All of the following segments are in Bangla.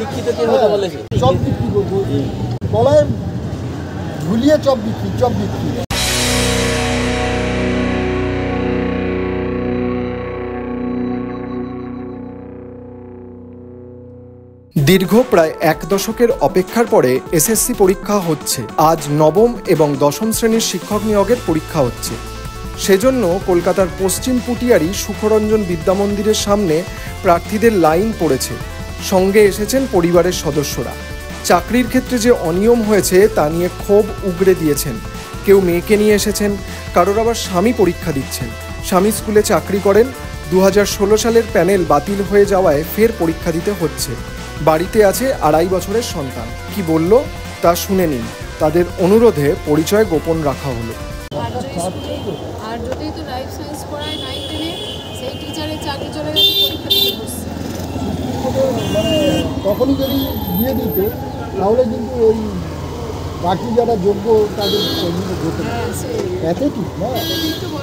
শিক্ষিত কে হতে বলেছে? চপ বিক্রি করবো, কলায় ঝুলিয়ে চপ বিক্রি, চপ বিক্রি। দীর্ঘ প্রায় 1 দশকের অপেক্ষার পরে এসএসসি পরীক্ষা হচ্ছে। আজ নবম এবং দশম শ্রেণীর শিক্ষক নিয়োগের পরীক্ষা হচ্ছে। সেজন্য কলকাতার পশ্চিম পুটিয়ারি সুখরঞ্জন বিদ্যামন্দিরের সামনে প্রার্থীদের লাইন পড়েছে। সঙ্গে এসেছেন পরিবারের সদস্যরা। চাকরির ক্ষেত্রে যে অনিয়ম হয়েছে তা নিয়ে ক্ষোভ উগরে দিয়েছেন। কেউ মেয়েকে নিয়ে এসেছেন, কারোর আবার স্বামী পরীক্ষা দিচ্ছেন। স্বামী স্কুলে চাকরি করেন, 2016 সালের প্যানেল বাতিল হয়ে যাওয়ায় ফের পরীক্ষা দিতে হচ্ছে। বাড়িতে আছে 2.5 বছরের সন্তান। কি বলল তা শুনে নিন। তাদের অনুরোধে পরিচয় গোপন রাখা হলো। আর যদি তো লাইফ সায়েন্স পড়ায় 9-10-এ সেই টিচারের চাকরি চলে গেছে, পরীক্ষা দিতে বসছে। মানে তখনই যদি দিয়ে দিত তাহলে কিন্তু ওই বাকি যারা যোগ্য তাদের হতো না। এতে ঠিক না,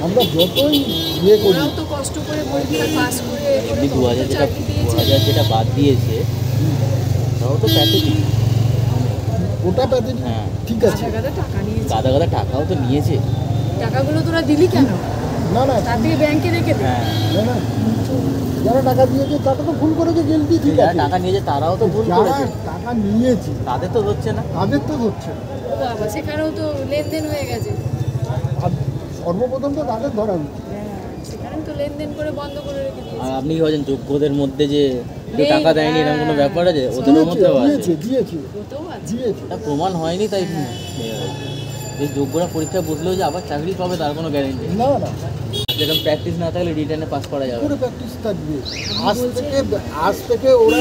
আমরা যতই ইয়ে করি তো কষ্ট করে পরীক্ষা পাস করে 2000 যেটা বাদ দিয়েছে তাও তো প্যাথেটিক। ওটা প্যাথেটিক, হ্যাঁ ঠিক আছে। গাদা গাদা টাকাও তো নিয়েছে। টাকাগুলো তোরা দিলি কেন? না না, তার থেকে ব্যাংকে রেখে দে। না না, যারা টাকা দিয়েছে তারা তো ভুল করেছে, গেলতি ঠিক আছে। টাকা নিয়েছে তারাও তো ভুল করেছে। টাকা নিয়েছে তাদের তো হচ্ছে না, তাদের তো হচ্ছে না। বাবা, সেখানেও তো লেনদেন হয়ে গেছে। আর সর্বপ্রথম তো তাদের ধরা উচিত। সেখানে তো লেনদেন করে বন্ধ করে রেখে দিয়েছে। আর আপনি কি ভাবেন যোগ্যদের মধ্যে যে টাকা দেয়নি এরকম কোনো ব্যাপার আছে? ওদের মধ্যেও আছে, দিয়েছে, এটা প্রমাণ হয়নি। তাই যে যোগ্যরা পরীক্ষা বসলেও যে আবার চাকরি পাবে তার কোনো গ্যারেন্টি না না। যেরকম প্র্যাকটিস না থাকলে রিটার্নে পাস করা যাবে। পুরো প্র্যাকটিস থাকবে। আজ থেকে ওরা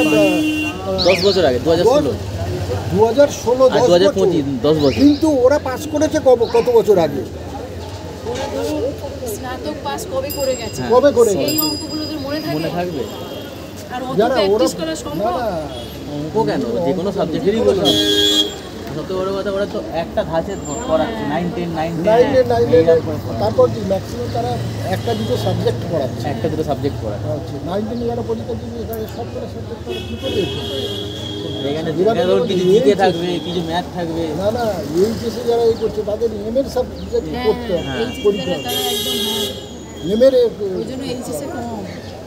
10 বছর আগে 2016 2025 10 বছর, কিন্তু ওরা পাস করেছে কত বছর আগে? ওরা ধরুন স্নাতক পাস কবে করে গেছে, কবে করে সেই অঙ্কগুলো তোর মনে থাকবে? আর অত যারা ওরা প্র্যাকটিস করা সম্ভব? অঙ্ক কেন, যে কোনো সাবজেক্টেরই বলুন। সবথেকে বড় কথা, ওরা তো একটা ধাঁচে পড়াচ্ছে 9, 10, 9, 10। তারপর কি ম্যাক্সিমাম তারা একটা দুটো সাবজেক্ট পড়াচ্ছে, একটা দুটো সাবজেক্ট পড়াচ্ছে। 9, 10 যারা পরীক্ষা দিচ্ছে তারা সবকটা সাবজেক্ট পড়ে কি করে? এখানে কিছু জিকে থাকবে, কিছু ম্যাথ থাকবে। না না, এই কেসে যারা এই করছে তাদের এমএর সাবজেক্ট করতে হবে, পরীক্ষা তারা একদম এমএর ওই জন্য এইচএসে কম,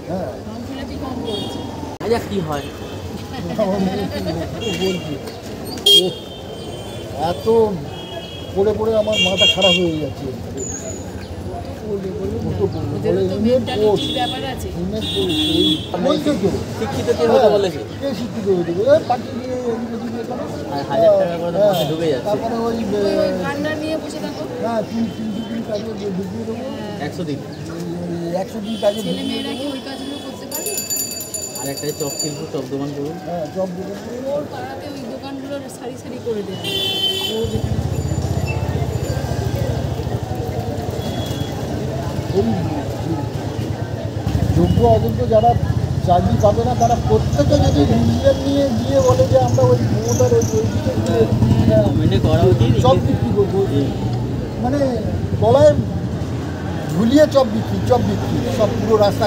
হ্যাঁ ফর্ম ফিলাপই কম করছে। আচ্ছা কি হয় বলছি, এত পড়ে পড়ে আমার মাথা খারাপ হয়ে যাচ্ছে। শিক্ষিত কে হতে বলেছে? শিক্ষিত হতে বলে পাঠিয়ে দিয়ে 1000 টাকা করে মাসে ঢুকে যাচ্ছে। তারপরে ওই ভান্ডার নিয়ে বসে থাকো। হ্যাঁ 3 কাজে ঢুকিয়ে দেবো। 100 দিন 100 দিন কাজে ছেলে মেয়েরা কি ওই কাজগুলো করতে পারে? আর একটা চপ শিল্প, চপ দোকান করুন। হ্যাঁ জব দোকান ওর পাড়াতে ওই দোকানগুলোর সারি সারি করে দেয়। ও যেখানে যোগ্য অযোগ্য যারা চাকরি পাবে না তারা প্রত্যেকে যদি রিলিজন নিয়ে গিয়ে বলে যে আমরা ওই মমতার ওই চপ বিক্রি করবো, মানে কলায় ঝুলিয়ে চপ বিক্রি, সব পুরো রাস্তা